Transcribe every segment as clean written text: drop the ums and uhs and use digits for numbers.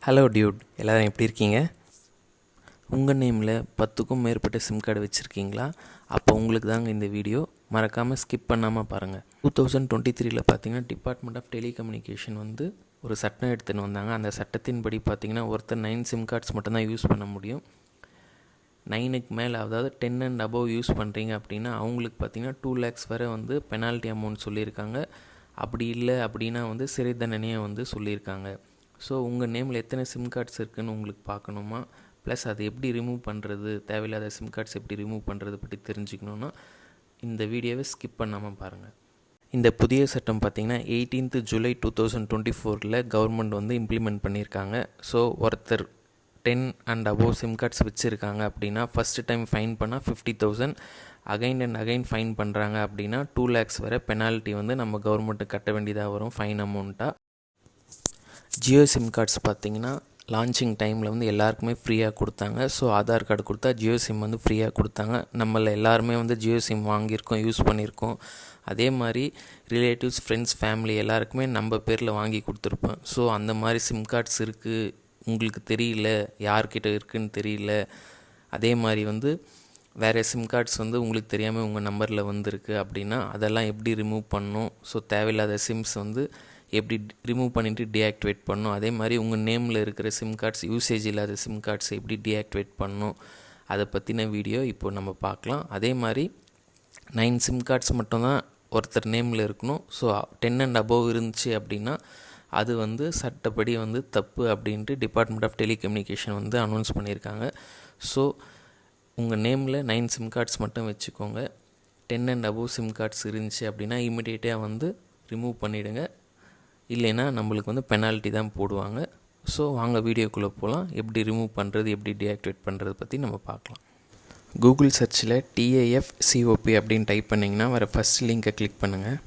Hello Dude, எல்லோரும் எப்படி இருக்கீங்க? உங்கள் நேமில் 10க்கும் மேற்பட்ட சிம் கார்டு வச்சுருக்கீங்களா? அப்போ உங்களுக்கு தாங்க இந்த வீடியோ. மறக்காமல் ஸ்கிப் பண்ணாமல் பாருங்கள். 2023 பார்த்தீங்கன்னா டிபார்ட்மெண்ட் ஆஃப் டெலிகம்யூனிகேஷன் ஒரு சட்டம் எடுத்துன்னு வந்தாங்க. அந்த சட்டத்தின்படி பார்த்தீங்கன்னா ஒருத்தர் 9 சிம் கார்ட்ஸ் மட்டும்தான் யூஸ் பண்ண முடியும். 9க்கு மேலே, அதாவது 10 அண்ட் அபவ் யூஸ் பண்ணுறீங்க அப்படின்னா அவங்களுக்கு பார்த்தீங்கன்னா 2 lakhs வரை பெனால்ட்டி அமௌண்ட் சொல்லியிருக்காங்க. அப்படி இல்லை அப்படின்னா சிறை தண்டனையை சொல்லியிருக்காங்க. ஸோ உங்கள் நேமில் எத்தனை சிம் கார்ட்ஸ் இருக்குதுன்னு உங்களுக்கு பார்க்கணுமா, ப்ளஸ் அதை எப்படி ரிமூவ் பண்ணுறது, தேவையில்லாத சிம் கார்ட்ஸ் எப்படி ரிமூவ் பண்ணுறது பற்றி தெரிஞ்சுக்கணுன்னா இந்த வீடியோவை ஸ்கிப் பண்ணாமல் பாருங்கள். இந்த புதிய சட்டம் பார்த்திங்கன்னா 18th July 2024 கவர்மெண்ட் இம்ப்ளிமெண்ட் பண்ணியிருக்காங்க. ஸோ ஒருத்தர் 10 அண்ட் அபோவ் சிம் கார்ட்ஸ் வச்சுருக்காங்க அப்படின்னா ஃபஸ்ட்டு டைம் ஃபைன் பண்ணால் 50,000, அகைன் அண்ட் அகைன் ஃபைன் பண்ணுறாங்க அப்படின்னா 2 lakhs வரை பெனால்ட்டி நம்ம கவர்மெண்ட்டுக்கு கட்ட வேண்டியதாக வரும் ஃபைன் அமௌண்ட்டாக. ஜியோ சிம் கார்ட்ஸ் பார்த்திங்கன்னா லான்ச்சிங் டைமில் எல்லாருக்குமே ஃப்ரீயாக கொடுத்தாங்க. ஸோ ஆதார் கார்டு கொடுத்தா ஜியோ சிம் ஃப்ரீயாக கொடுத்தாங்க. நம்மள எல்லாருமே ஜியோ சிம் வாங்கியிருக்கோம், யூஸ் பண்ணியிருக்கோம். அதே மாதிரி ரிலேட்டிவ்ஸ், ஃப்ரெண்ட்ஸ், ஃபேமிலி எல்லாருக்குமே நம்ம பேரில் வாங்கி கொடுத்துருப்போம். ஸோ அந்த மாதிரி சிம் கார்ட்ஸ் இருக்குது, உங்களுக்கு தெரியல, யார்கிட்ட இருக்குதுன்னு தெரியல. அதே மாதிரி வேறு சிம் கார்ட்ஸ் உங்களுக்கு தெரியாமல் உங்கள் நம்பரில் வந்திருக்கு அப்படின்னா அதெல்லாம் எப்படி ரிமூவ் பண்ணணும், ஸோ தேவையில்லாத சிம்ஸ் எப்படி ரிமூவ் பண்ணிவிட்டு டீஆக்டிவேட் பண்ணணும், அதே மாதிரி உங்கள் நேமில் இருக்கிற சிம் கார்ட்ஸ், யூசேஜ் இல்லாத சிம் கார்ட்ஸ் எப்படி டீஆக்டிவேட் பண்ணணும், அதை பற்றின வீடியோ இப்போ நம்ம பார்க்கலாம். அதே மாதிரி 9 சிம் கார்ட்ஸ் மட்டும்தான் ஒருத்தர் நேமில் இருக்கணும். ஸோ 10 அண்ட் அபோவ் இருந்துச்சு அப்படின்னா அது சட்டப்படி தப்பு அப்படின்ட்டு டிபார்ட்மெண்ட் ஆஃப் டெலிகம்யூனிகேஷன் அனௌன்ஸ் பண்ணியிருக்காங்க. ஸோ உங்கள் நேமில் 9 சிம் கார்ட்ஸ் மட்டும் வச்சுக்கோங்க. 10 அண்ட் அபோவ் சிம் கார்ட்ஸ் இருந்துச்சு அப்படின்னா இமிடியேட்டாக ரிமூவ் பண்ணிவிடுங்க. இல்லைன்னா நம்மளுக்கு பெனால்ட்டி தான் போடுவாங்க. ஸோ வாங்க வீடியோக்குள்ளே போகலாம். எப்படி ரிமூவ் பண்ணுறது, எப்படி டீஆக்டிவேட் பண்ணுறது பற்றி நம்ம பார்க்கலாம். கூகுள் சர்ச்சில் TIFCOP அப்படின்னு டைப் பண்ணிங்கன்னா வர ஃபஸ்ட் லிங்கை கிளிக் பண்ணுங்கள்.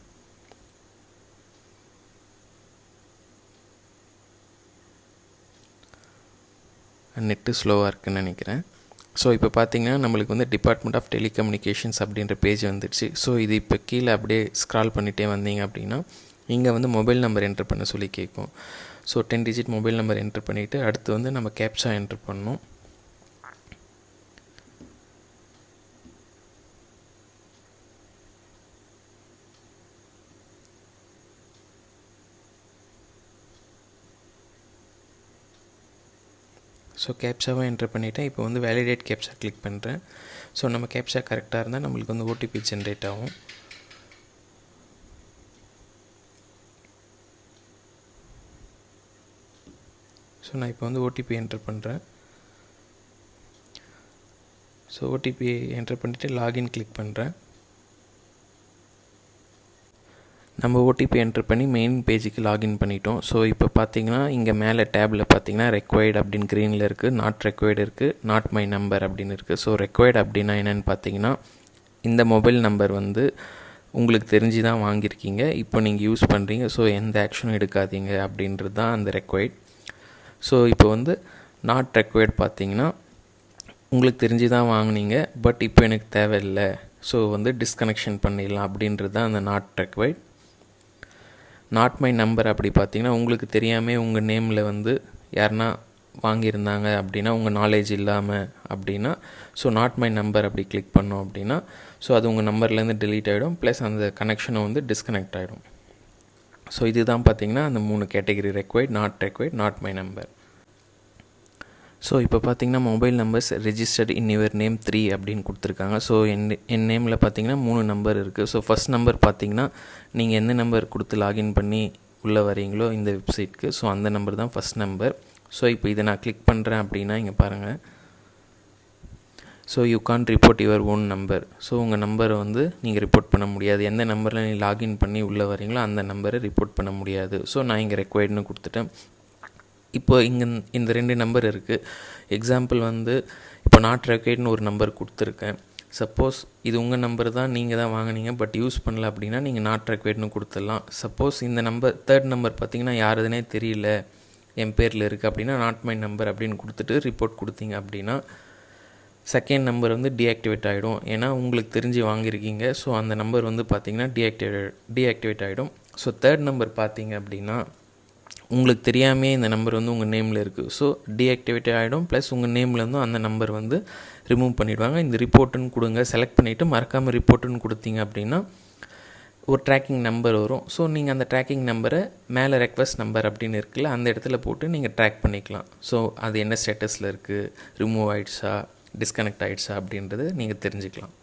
நெட்டு ஸ்லோவாக இருக்குதுன்னு நினைக்கிறேன். ஸோ இப்போ பார்த்தீங்கன்னா நம்மளுக்கு டிபார்ட்மெண்ட் ஆஃப் டெலிகம்யூனிகேஷன்ஸ் அப்படின்ற பேஜ் வந்துடுச்சு. ஸோ இது இப்போ கீழே அப்படியே ஸ்க்ரால் பண்ணிகிட்டே வந்தீங்க அப்படின்னா இங்கே மொபைல் நம்பர் என்ட்ரு பண்ண சொல்லி கேட்கும். So 10 digit mobile number enter பண்ணிவிட்டு அடுத்து நம்ம கேப்சா என்ட்ரு பண்ணணும். ஸோ கேப்சாவை என்ட்ரு பண்ணிவிட்டேன். இப்போ வேலிடேட் கேப்சா கிளிக் பண்ணுறேன். ஸோ நம்ம கேப்சா கரெக்டாக இருந்தால் நம்மளுக்கு OTP ஜென்ரேட் ஆகும். ஸோ நான் இப்போ OTP என்ட்ரு பண்ணுறேன். ஸோ OTP என்ட்ரு பண்ணிவிட்டு லாகின் கிளிக் பண்ணுறேன். நம்ம OTP என்ட்ரு பண்ணி மெயின் பேஜுக்கு லாகின் பண்ணிட்டோம். ஸோ இப்போ பார்த்தீங்கன்னா இங்கே மேலே டேபில் பார்த்தீங்கன்னா ரெக்வைர்டு அப்படின்னு க்ரீனில் இருக்குது, நாட் ரெக்வைர்டு இருக்குது, நாட் மை நம்பர் அப்படின்னு இருக்குது. ஸோ ரெக்வைர்டு அப்படின்னா என்னென்னு பார்த்தீங்கன்னா இந்த மொபைல் நம்பர் உங்களுக்கு தெரிஞ்சு தான் வாங்கியிருக்கீங்க, இப்போ நீங்கள் யூஸ் பண்ணுறீங்க, ஸோ எந்த ஆக்ஷனும் எடுக்காதீங்க அப்படின்றது தான் அந்த ரெக்வைர்ட். ஸோ இப்போ நாட் ரெக்வைர்ட் பார்த்தீங்கன்னா உங்களுக்கு தெரிஞ்சு தான் வாங்கினீங்க, பட் இப்போ எனக்கு தேவையில்லை, ஸோ டிஸ்கனெக்ஷன் பண்ணிடலாம் அப்படின்றது தான் அந்த not required. Not my number அப்படி பார்த்தீங்கன்னா உங்களுக்கு தெரியாமல் உங்கள் நேமில் யாருன்னா வாங்கியிருந்தாங்க அப்படின்னா உங்கள் நாலேஜ் இல்லாமல் அப்படின்னா ஸோ நாட் மை நம்பர் அப்படி கிளிக் பண்ணோம் அப்படின்னா ஸோ அது உங்கள் நம்பர்லேருந்து டெலீட் ஆகிடும், ப்ளஸ் அந்த கனெக்ஷனை டிஸ்கனெக்ட் ஆகிடும். ஸோ இதுதான் பார்த்தீங்கன்னா அந்த 3 category: required, not required, not my number. So இப்போ பார்த்தீங்கன்னா mobile numbers registered in your name 3 அப்படின்னு கொடுத்துருக்காங்க. ஸோ என் நேமில் பார்த்தீங்கன்னா 3 நம்பர் இருக்குது. ஸோ ஃபஸ்ட் நம்பர் பார்த்தீங்கன்னா நீங்கள் எந்த நம்பர் கொடுத்து லாகின் பண்ணி உள்ளே வரீங்களோ இந்த வெப்சைட்க்கு, ஸோ அந்த நம்பர் தான் ஃபஸ்ட் நம்பர். ஸோ இப்போ இதை நான் கிளிக் பண்ணுறேன் அப்படின்னா இங்கே பாருங்கள், so you can't report your own number. So உங்கள் நம்பரை நீங்கள் ரிப்போர்ட் பண்ண முடியாது. எந்த நம்பரில் நீ லாகின் பண்ணி உள்ளே வரீங்களோ அந்த நம்பரை ரிப்போர்ட் பண்ண முடியாது. ஸோ நான் இங்கே ரெக்வைர்டுன்னு கொடுத்துட்டேன். இப்போ இங்கே இந்த 2 நம்பர் இருக்குது. எக்ஸாம்பிள் இப்போ நாட் ரெக்வைர்டுன்னு ஒரு நம்பர் கொடுத்துருக்கேன். சப்போஸ் இது உங்கள் நம்பர் தான், நீங்கள் தான் வாங்கினீங்க, பட் யூஸ் பண்ணல அப்படின்னா நீங்கள் நாட் ரெக்வைர்டுன்னு கொடுத்துடலாம். சப்போஸ் இந்த நம்பர் தேர்ட் நம்பர் பார்த்திங்கன்னா யாருதுனே தெரியல, என் பேரில் இருக்குது அப்படின்னா நாட் மை நம்பர் அப்படின்னு கொடுத்துட்டு ரிப்போர்ட் கொடுத்தீங்க அப்படின்னா செகண்ட் நம்பர் டீஆக்டிவேட் ஆகிடும். ஏன்னா உங்களுக்கு தெரிஞ்சு வாங்கியிருக்கீங்க, ஸோ அந்த நம்பர் பார்த்திங்கன்னா டீஆக்டிவேட் ஆகிடும். ஸோ தேர்ட் நம்பர் பார்த்திங்க அப்படின்னா உங்களுக்கு தெரியாமே இந்த நம்பர் வந்து உங்கள் நேமில் இருக்குது. ஸோ டீஆக்டிவேட் ஆகிடும். ப்ளஸ் உங்கள் நேம்லேருந்தும் அந்த நம்பர் வந்து ரிமூவ் பண்ணிவிடுவாங்க. இந்த ரிப்போர்ட்டுன்னு கொடுங்க, செலக்ட் பண்ணிவிட்டு மறக்காமல் ரிப்போர்ட்டுன்னு கொடுத்தீங்க அப்படின்னா ஒரு ட்ராக்கிங் நம்பர் வரும். ஸோ நீங்கள் அந்த ட்ராக்கிங் நம்பரை மேலே ரெக்வஸ்ட் நம்பர் அப்படின்னு இருக்குல்ல, அந்த இடத்துல போட்டு நீங்கள் ட்ராக் பண்ணிக்கலாம். ஸோ அது என்ன ஸ்டேட்டஸில் இருக்குது, ரிமூவ் ஆகிடுச்சா, டிஸ்கனெக்ட் ஆகிடுச்சா அப்படின்றது நீங்கள் தெரிஞ்சுக்கலாம்.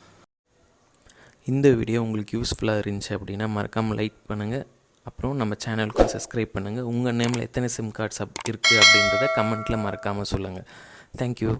இந்த வீடியோ உங்களுக்கு யூஸ்ஃபுல்லாக இருந்துச்சு அப்படின்னா மறக்காமல் லைக் பண்ணுங்கள். அப்புறம் நம்ம சேனலுக்கு சப்ஸ்கிரைப் பண்ணுங்கள். உங்கள் நேமில் எத்தனை சிம் கார்ட்ஸ் இருக்குது அப்படின்றத கமெண்ட்டில் மறக்காமல் சொல்லுங்கள். தேங்க்யூ.